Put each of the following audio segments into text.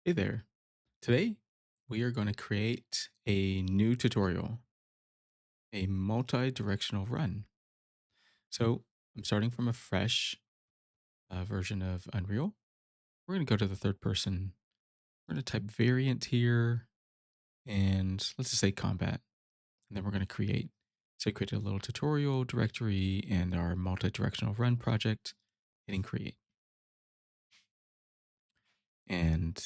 Hey there. Today, we are going to create a new tutorial, a multi-directional run. So I'm starting from a fresh version of Unreal. We're going to go to the third person. We're going to type variant here and let's just say combat. And then we're going to create. So I created a little tutorial directory and our multi-directional run project, hitting create. And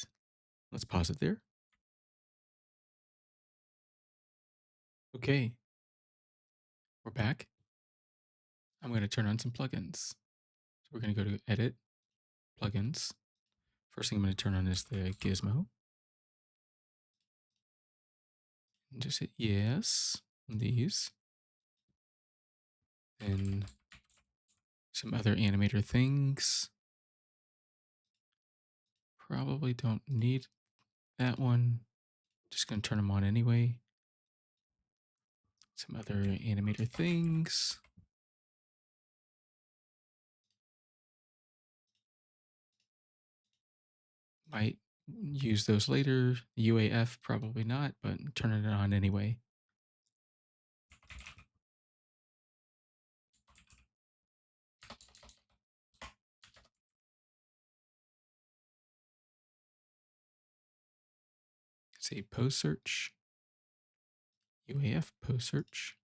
let's pause it there. Okay, we're back. I'm going to turn on some plugins. So we're going to go to edit, plugins. First thing I'm going to turn on is the gizmo. And just hit yes on these. And some other animator things. Probably don't need that one. Just going to turn them on anyway. Some other animator things. Might use those later. UAF, probably not, but turning it on anyway. Say post search. UAF post search.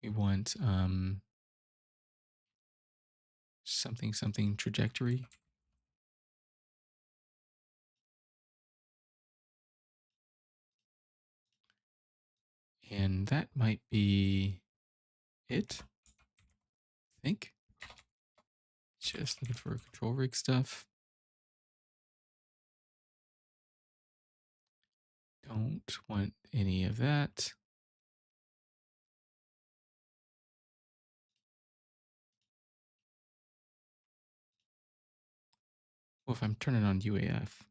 We want something trajectory. And that might be it, I think. Just looking for control rig stuff. Don't want any of that. Well, if I'm turning on UAF,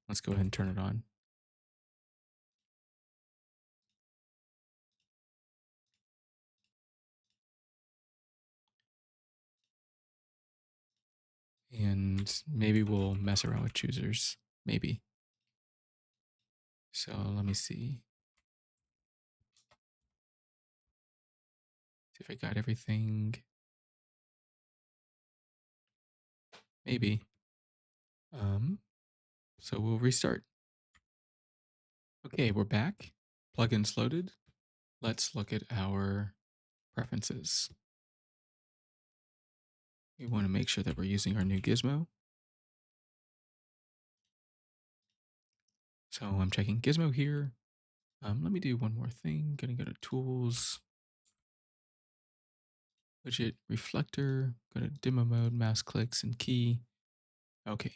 let's go ahead and turn it on. And maybe we'll mess around with choosers. Maybe. So let me see. See if I got everything. Maybe. So we'll restart. Okay, we're back. Plugins loaded. Let's look at our preferences. We want to make sure that we're using our new gizmo. So I'm checking gizmo here. Let me do one more thing. Gonna go to tools, widget reflector, go to demo mode, mouse clicks and key. Okay.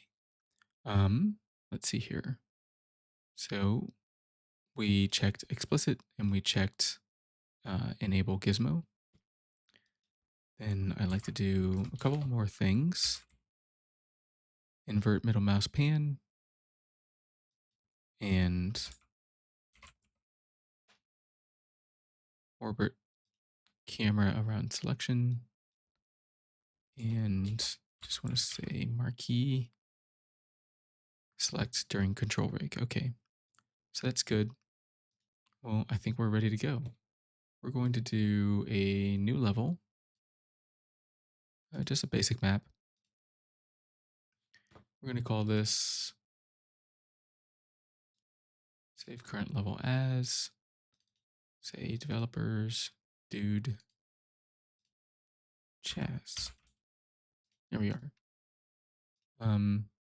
Let's see here. So we checked explicit and we checked enable gizmo. Then I like to do a couple more things. Invert middle mouse pan and orbit camera around selection. And just want to say marquee select during control rig. Okay, so that's good. Well, I think we're ready to go. We're going to do a new level, just a basic map. We're going to call this save current level as, say developers, dude, Chaz. There we are.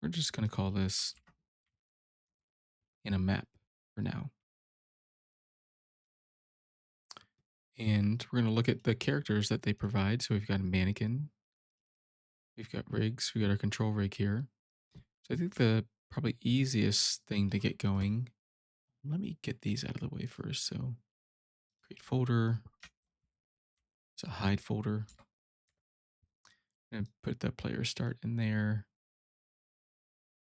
We're just going to call this Anim Map for now. And we're going to look at the characters that they provide. So we've got a mannequin, we've got rigs, we got our control rig here. So I think the probably easiest thing to get going, let me get these out of the way first. So create folder, it's a hide folder. I'm gonna put the player start in there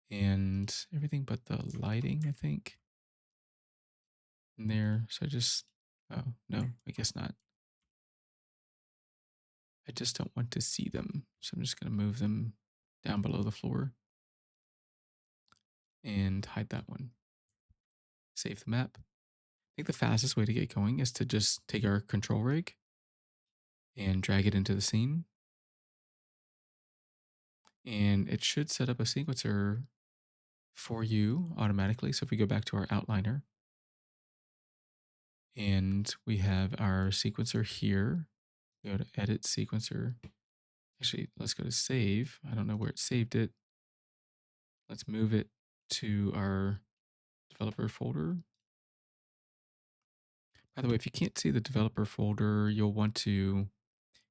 and everything but the lighting, I think, in there. So I just, oh no, I guess not. I just don't want to see them. So I'm just gonna move them down below the floor. and hide that one. Save the map. I think the fastest way to get going is to just take our control rig and drag it into the scene. And it should set up a sequencer for you automatically. So if we go back to our outliner and we have our sequencer here, we go to edit sequencer. Actually, let's go to save. I don't know where it saved it. Let's move it to our developer folder. By the way, if you can't see the developer folder, you'll want to,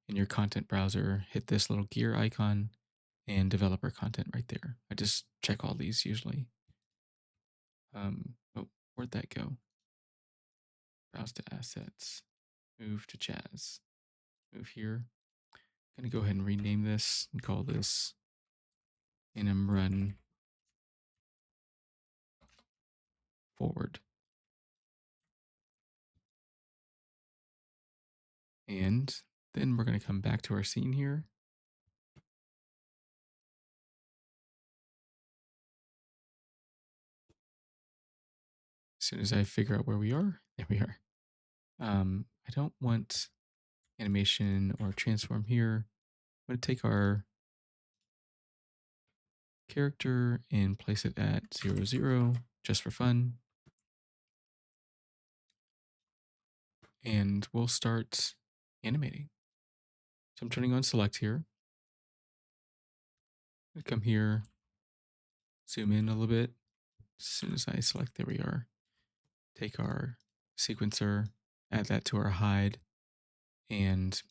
in your content browser, hit this little gear icon and developer content right there. I just check all these usually. Oh, where'd that go? Browse to assets, move to Chaz, move here. I'm gonna go ahead and rename this and call this Anim Run Forward. And then we're gonna come back to our scene here. As soon as I figure out where we are, there we are. I don't want animation or transform here. I'm going to take our character and place it at 0, 0, just for fun. And we'll start animating. So I'm turning on select here. I come here, zoom in a little bit. As soon as I select, there we are. Take our sequencer, add that to our hide, and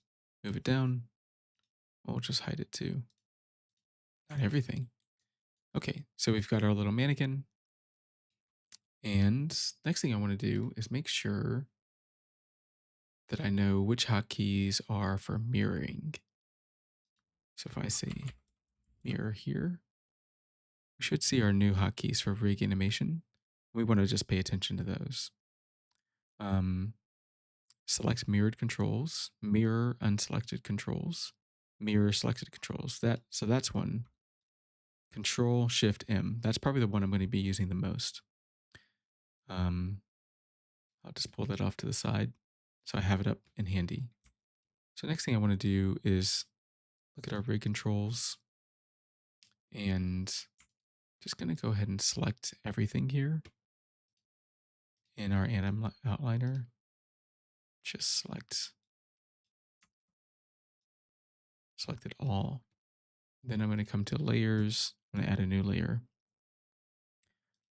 move it down. We'll just hide it too. Not everything. Okay, so we've got our little mannequin. And next thing I want to do is make sure that I know which hotkeys are for mirroring. So if I say mirror here, we should see our new hotkeys for rig animation. We want to just pay attention to those. Select mirrored controls, mirror unselected controls, mirror selected controls. So that's one. Control Shift M. That's probably the one I'm going to be using the most. I'll just pull that off to the side so I have it up in handy. So next thing I want to do is look at our rig controls and just going to go ahead and select everything here in our Anim outliner. Just select it all. Then I'm going to come to layers. I'm going to add a new layer.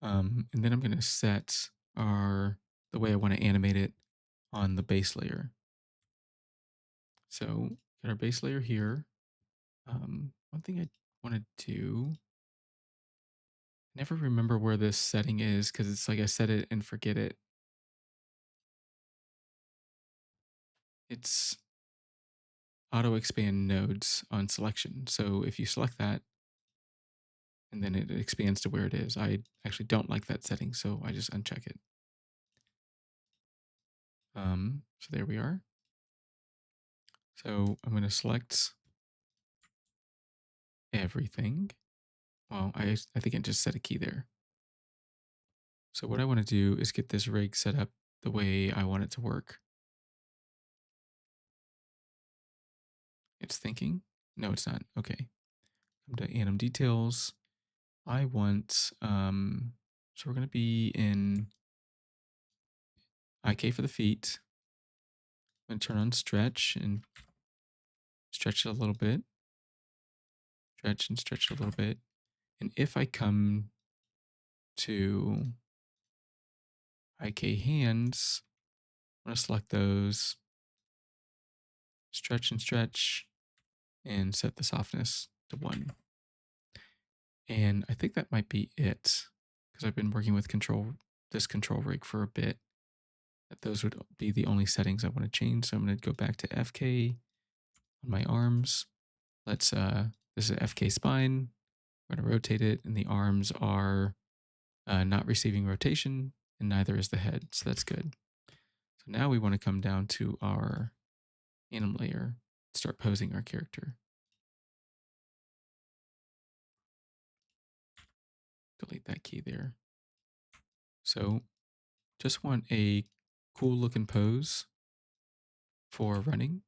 And then I'm going to set the way I want to animate it on the base layer. So get our base layer here. One thing I want to do, I never remember where this setting is because it's like I set it and forget it. It's auto expand nodes on selection. So if you select that and then it expands to where it is, I actually don't like that setting, so I just uncheck it. So there we are. So I'm going to select everything. Well, I think I just set a key there. So what I want to do is get this rig set up the way I want it to work. It's thinking. No, it's not. Okay. Come to Anim details. I want, so we're going to be in IK for the feet. I'm going to turn on stretch and stretch it a little bit. Stretch and stretch it a little bit. And if I come to IK hands, I'm going to select those, stretch and stretch, and set the softness to 1. And I think that might be it because I've been working with this control rig for a bit. That those would be the only settings I want to change. So I'm going to go back to FK on my arms. This is an FK spine. We're going to rotate it, and the arms are not receiving rotation, and neither is the head. So that's good. So now we want to come down to our anim layer, start posing our character. delete that key there. So just want a cool looking pose for running.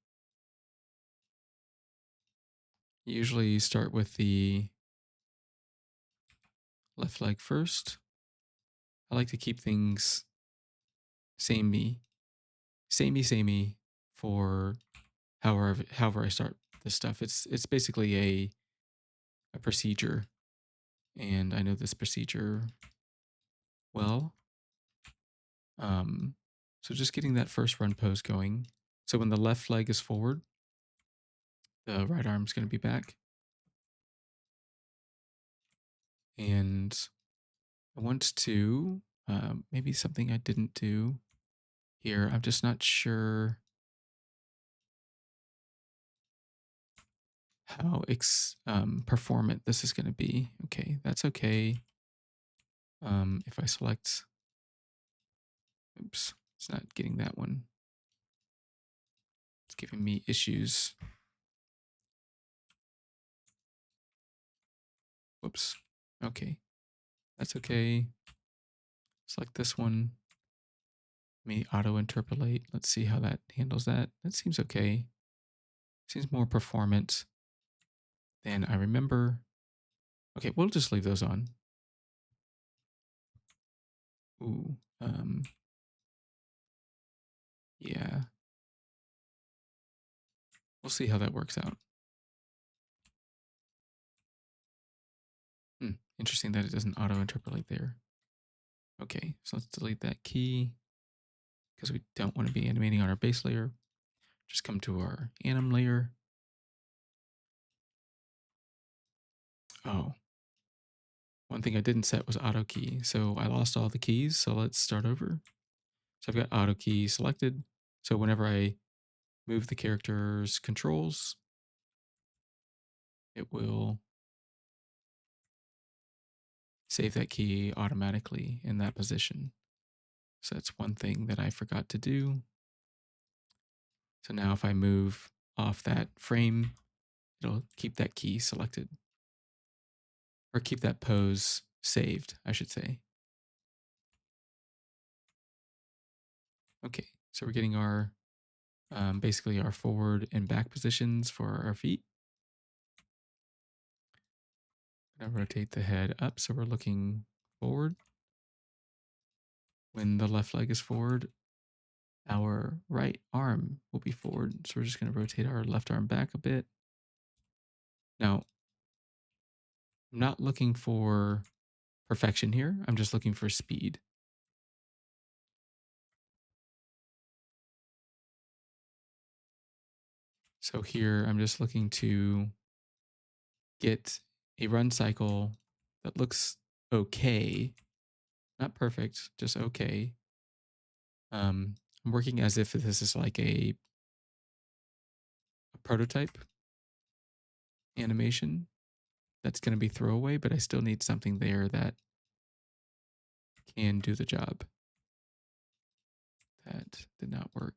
Usually start with the left leg first. I like to keep things samey for however I start this stuff. It's basically a procedure, and I know this procedure well. So just getting that first run pose going. So when the left leg is forward, the right arm's going to be back. And I want to, maybe something I didn't do here. I'm just not sure how performant this is going to be. Okay, that's okay. If I select, oops, it's not getting that one. It's giving me issues. Whoops. Okay, that's okay. Select this one. May auto interpolate. Let's see how that handles that. That seems okay. Seems more performant than I remember. Okay, we'll just leave those on. Ooh, yeah. We'll see how that works out. Interesting that it doesn't auto interpolate there. Okay, so let's delete that key because we don't want to be animating on our base layer. Just come to our anim layer. Oh, one thing I didn't set was auto key. So I lost all the keys. So let's start over. So I've got auto key selected. So whenever I move the character's controls, it will save that key automatically in that position. So that's one thing that I forgot to do. So now if I move off that frame, it'll keep that key selected. Or keep that pose saved, I should say. Okay, so we're getting our, basically our forward and back positions for our feet. I'm gonna rotate the head up so we're looking forward. When the left leg is forward, our right arm will be forward. So we're just gonna rotate our left arm back a bit. Now, I'm not looking for perfection here. I'm just looking for speed. So here I'm just looking to get a run cycle that looks okay, not perfect, just okay. I'm working as if this is like a prototype animation that's going to be throwaway, but I still need something there that can do the job. That did not work.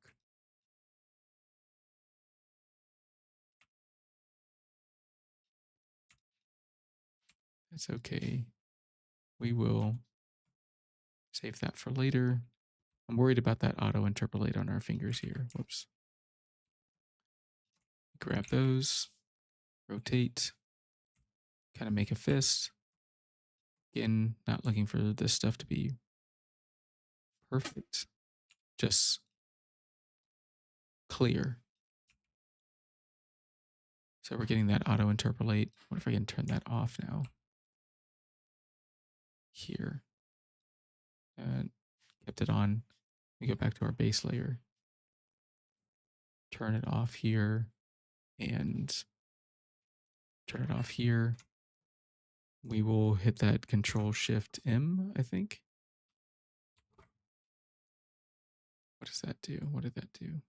That's okay. We will save that for later. I'm worried about that auto interpolate on our fingers here. Whoops. Grab those, rotate, kind of make a fist. Again, not looking for this stuff to be perfect, just clear. So we're getting that auto interpolate. What if I can turn that off now? Here. And kept it on. We go back to our base layer. Turn it off here and turn it off here. We will hit that Control Shift M, I think. What does that do? What did that do?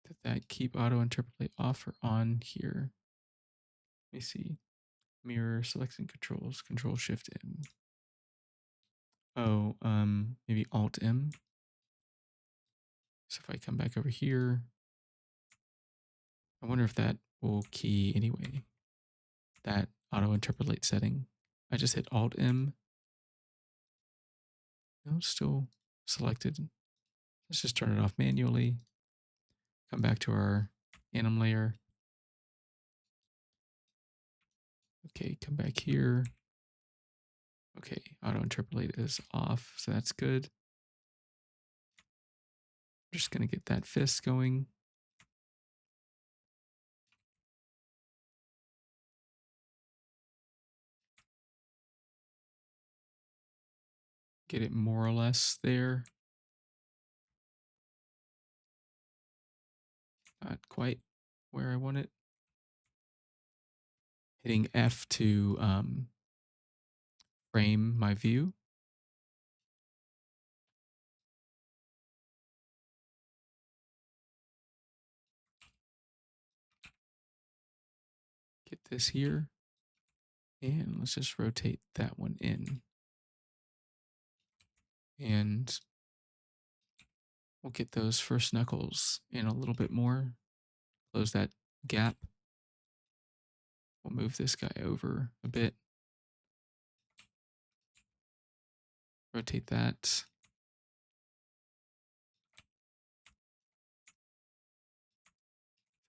Did that keep auto interpolate off or on here? Let me see. Mirror selection controls, Control Shift M. Oh, maybe Alt M. So if I come back over here, I wonder if that will key anyway. that auto interpolate setting. I just hit Alt M. No, still selected. Let's just turn it off manually. Come back to our anim layer. Okay, come back here. Okay, auto interpolate is off, so that's good. I'm just gonna get that fist going. Get it more or less there. Not quite where I want it. Hitting F to frame my view. Get this here. And let's just rotate that one in. And we'll get those first knuckles in a little bit more. Close that gap. We'll move this guy over a bit. Rotate that.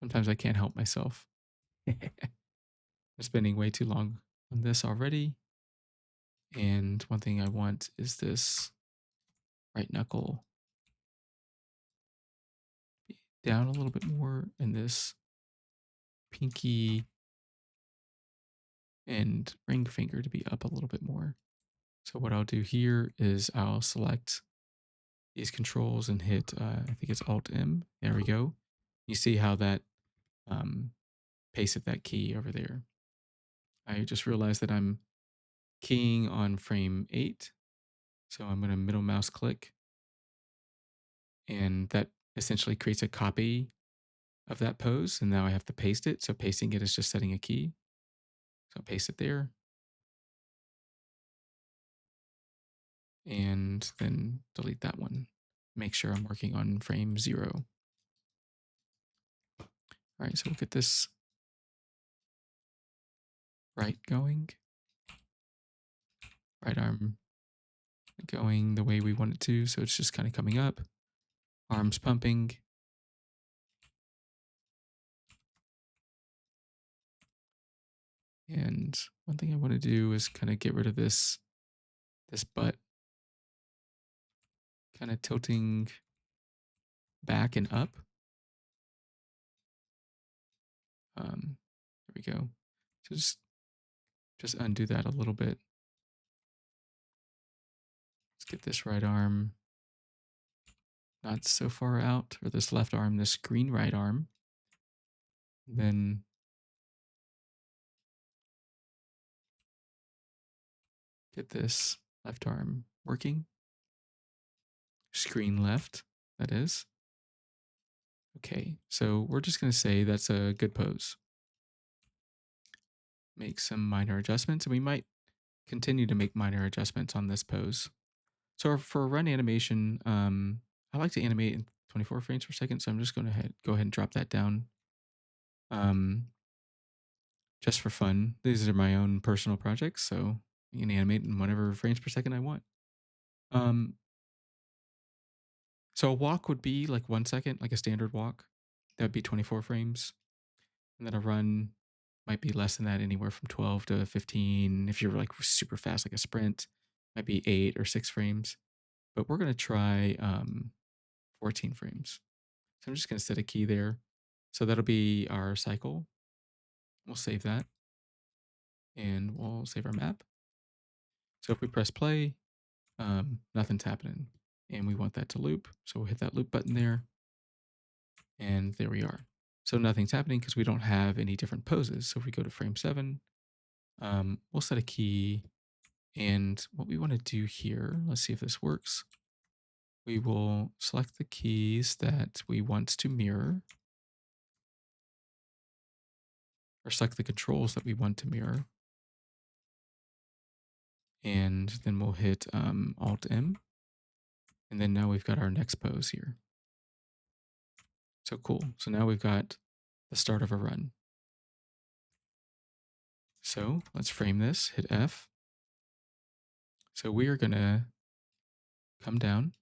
Sometimes I can't help myself. I'm spending way too long on this already. And one thing I want is this right knuckle down a little bit more, and this pinky and ring finger to be up a little bit more. So what I'll do here is I'll select these controls and hit, I think it's Alt M. There we go. You see how that pasted that key over there. I just realized that I'm keying on frame 8. So I'm going to middle mouse click, and that essentially creates a copy of that pose. And now I have to paste it. So pasting it is just setting a key. So paste it there. And then delete that one. Make sure I'm working on frame 0. All right, so we'll get this right going. Right arm going the way we want it to. So it's just kind of coming up. Arms pumping. And one thing I want to do is kind of get rid of this butt. Kind of tilting back and up. There we go. So just undo that a little bit. Let's get this right arm not so far out, or this left arm, this green right arm. Then get this left arm working. Screen left, that is. Okay, so we're just going to say that's a good pose. Make some minor adjustments, and we might continue to make minor adjustments on this pose. So for run animation, I like to animate in 24 frames per second, so I'm just going to go ahead and drop that down. Just for fun. These are my own personal projects, so I can animate in whatever frames per second I want. So a walk would be like 1 second, like a standard walk. That would be 24 frames. And then a run might be less than that, anywhere from 12 to 15. If you're like super fast, like a sprint, might be 8 or 6 frames. But we're going to try 14 frames. So I'm just going to set a key there. So that'll be our cycle. We'll save that. And we'll save our map. So if we press play, nothing's happening. And we want that to loop. So we'll hit that loop button there. And there we are. So nothing's happening because we don't have any different poses. So if we go to frame 7, we'll set a key. And what we want to do here, let's see if this works. We will select the keys that we want to mirror, or select the controls that we want to mirror. And then we'll hit Alt M. And then now we've got our next pose here. So cool. So now we've got the start of a run. So let's frame this, hit F. So we are gonna come down,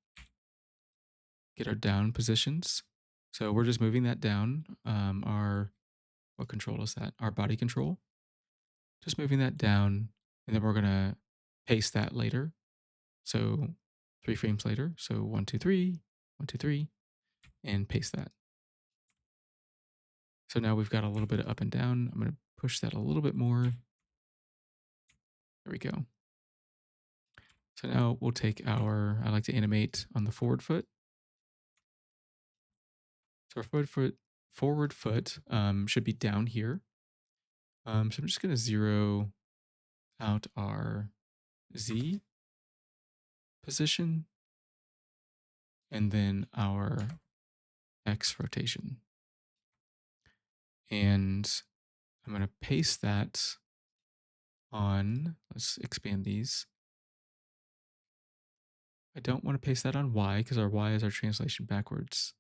get our down positions. So we're just moving that down. What control is that? Our body control. Just moving that down, and then we're gonna paste that later. So 3 frames later. So 1, 2, 3, 1, 2, 3, and paste that. So now we've got a little bit of up and down. I'm gonna push that a little bit more. There we go. So now we'll take I like to animate on the forward foot. So our forward foot should be down here. So I'm just gonna zero out our Z position and then our X rotation. And I'm gonna paste that on, let's expand these. I don't want to paste that on Y because our Y is our translation backwards.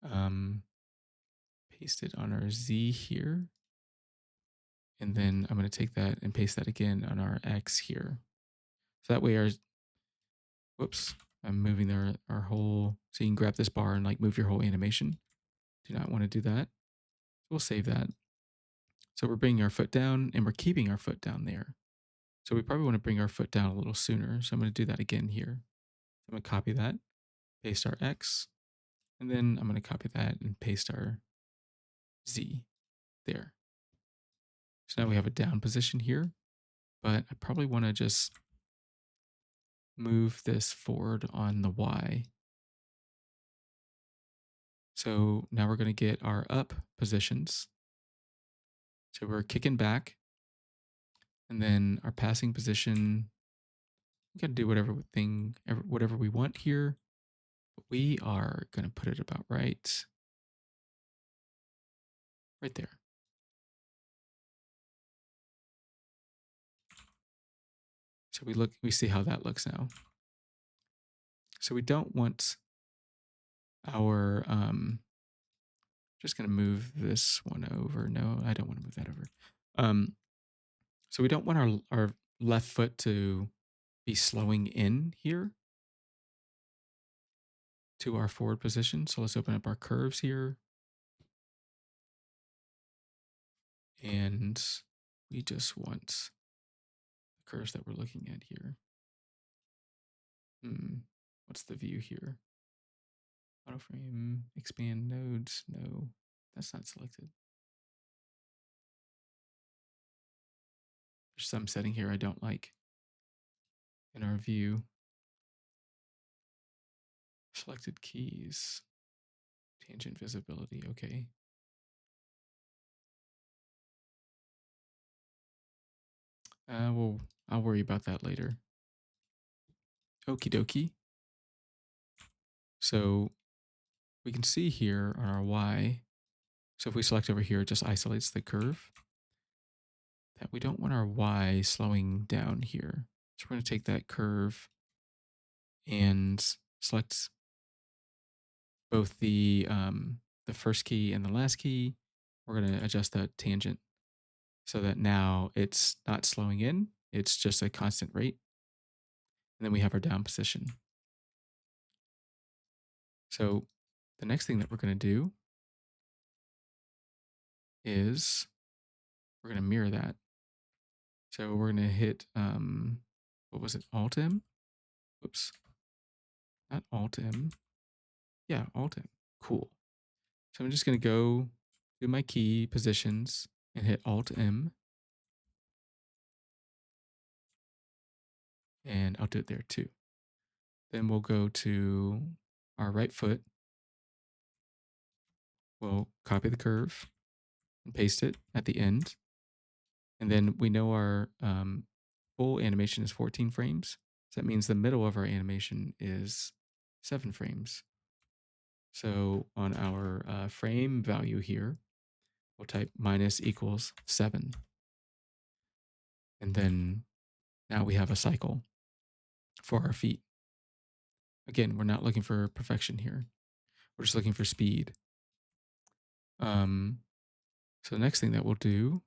Paste it on our Z here. And then I'm going to take that and paste that again on our X here. So that way whoops, I'm moving our whole, so you can grab this bar and like move your whole animation. Do not want to do that. We'll save that. So we're bringing our foot down and we're keeping our foot down there. So we probably want to bring our foot down a little sooner. So I'm going to do that again here. I'm going to copy that, paste our X, and then I'm going to copy that and paste our Z there. So now we have a down position here, but I probably want to just move this forward on the Y. So now we're going to get our up positions. So we're kicking back, and then our passing position, we got to do whatever we want here. But we are going to put it about right there. So we see how that looks now. So we don't want our, just going to move this one over. No, I don't want to move that over. So we don't want our left foot to be slowing in here to our forward position. So let's open up our curves here. And we just want the curves that we're looking at here. What's the view here? Auto frame, expand nodes. No, that's not selected. There's some setting here I don't like in our view. Selected keys, tangent visibility. Okay. Well, I'll worry about that later. Okie dokie. So we can see here on our Y, so if we select over here, it just isolates the curve, that we don't want our Y slowing down here. So we're going to take that curve and select both the first key and the last key. We're going to adjust that tangent so that now it's not slowing in, it's just a constant rate. And then we have our down position. So the next thing that we're going to do is we're going to mirror that. So we're going to hit, what was it, Alt-M? Whoops, not Alt-M. Yeah, Alt-M. Cool. So I'm just going to go do my key positions and hit Alt-M. And I'll do it there too. Then we'll go to our right foot. We'll copy the curve and paste it at the end. And then we know our full animation is 14 frames. So that means the middle of our animation is 7 frames. So on our frame value here, we'll type minus equals 7. And then now we have a cycle for our feet. Again, we're not looking for perfection here. We're just looking for speed. So the next thing that we'll do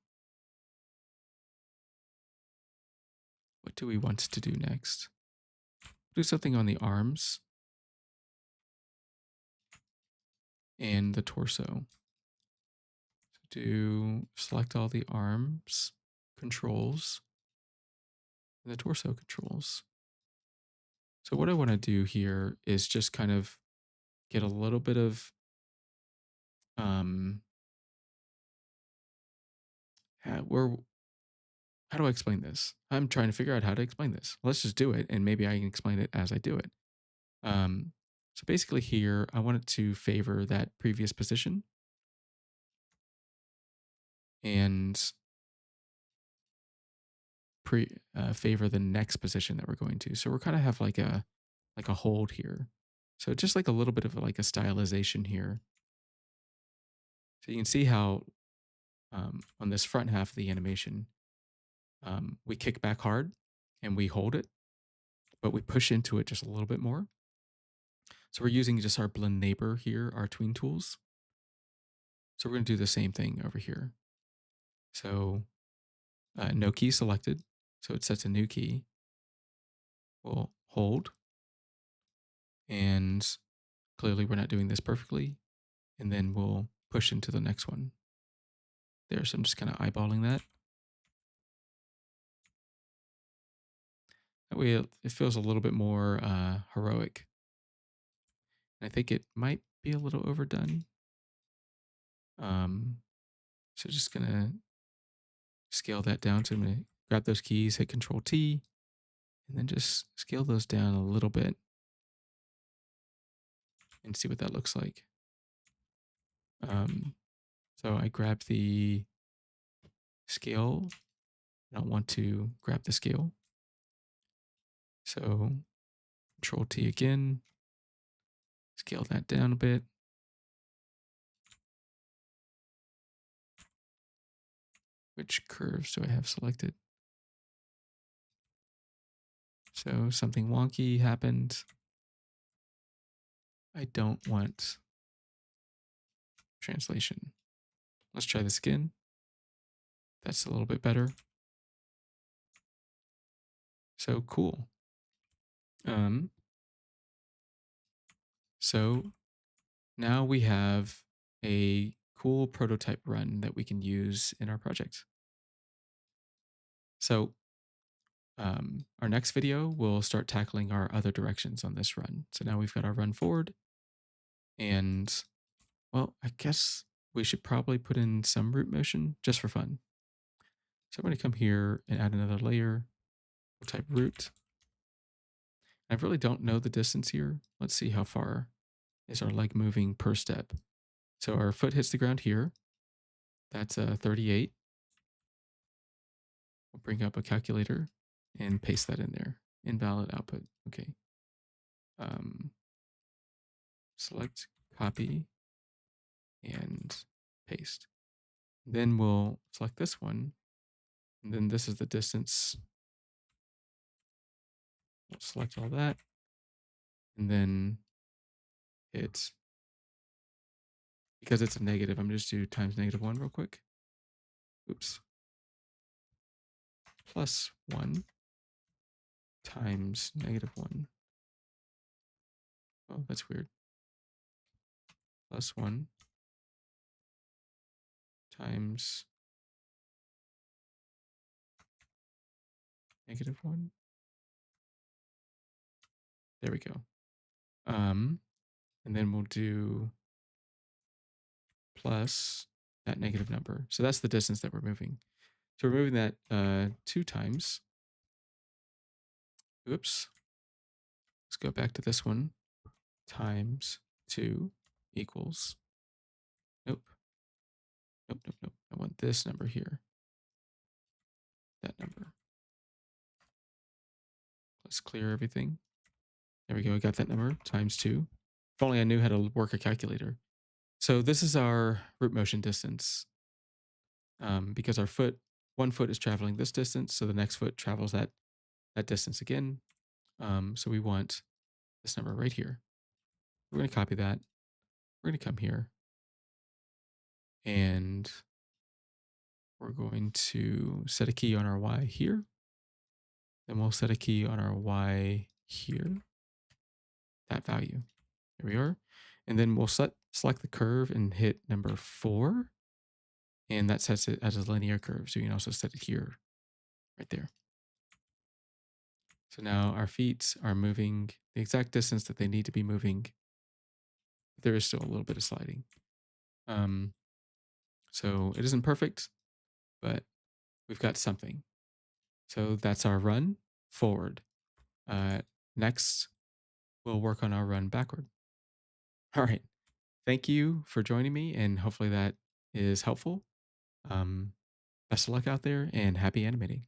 do we want to do next? Do something on the arms and the torso. Select all the arms controls and the torso controls. So what I want to do here is just kind of get a little bit of um where how do I explain this? I'm trying to figure out how to explain this. Let's just do it, and maybe I can explain it as I do it. Um, so basically here, I want it to favor that previous position and favor the next position that we're going to. So we're kind of have like a hold here. So just like a little bit of like a stylization here. So you can see how on this front half of the animation, we kick back hard and we hold it, but we push into it just a little bit more. So we're using just our blend neighbor here, our tween tools. So we're going to do the same thing over here. So no key selected. So it sets a new key. We'll hold. And clearly we're not doing this perfectly. And then we'll push into the next one. There, so I'm just kind of eyeballing that. That way it feels a little bit more heroic. And I think it might be a little overdone. So just gonna scale that down. So I'm gonna grab those keys, hit Control T, and then just scale those down a little bit and see what that looks like. So I grab the scale. I don't want to grab the scale. So Control T again, scale that down a bit. Which curves do I have selected? So something wonky happened. I don't want translation. Let's try this again. That's a little bit better. So cool. So now we have a cool prototype run that we can use in our project. So our next video, we'll start tackling our other directions on this run. So now we've got our run forward. And, well, I guess we should probably put in some root motion just for fun. So I'm going to come here and add another layer. We'll type root. I really don't know the distance here. Let's see how far is our leg moving per step. So our foot hits the ground here. That's 38. We'll bring up a calculator and paste that in there. Invalid output. Okay. Select copy and paste. Then we'll select this one. And then this is the distance. We'll select all that. And then hit, because it's a negative, I'm just do times -1 real quick. Oops. Plus 1 times -1. Oh, that's weird. Plus 1 times -1. There we go. And then we'll do plus that negative number. So that's the distance that we're moving. So we're moving that 2 times. Oops. Let's go back to this one. Times 2 equals. Nope. Nope, nope, nope. I want this number here. That number. Let's clear everything. There we go. I got that number, times 2. If only I knew how to work a calculator. So this is our root motion distance. Because our one foot is traveling this distance, so the next foot travels that distance again. So we want this number right here. We're going to copy that. We're going to come here. And we're going to set a key on our Y here. Then we'll set a key on our Y here, that value. Here we are. And then we'll select the curve and hit number 4. And that sets it as a linear curve. So you can also set it here, right there. So now our feet are moving the exact distance that they need to be moving. There is still a little bit of sliding. Um, so it isn't perfect, but we've got something. So that's our run forward. Uh, Next, we'll work on our run backward. All right. Thank you for joining me, and hopefully that is helpful. Um, Best of luck out there, and happy animating.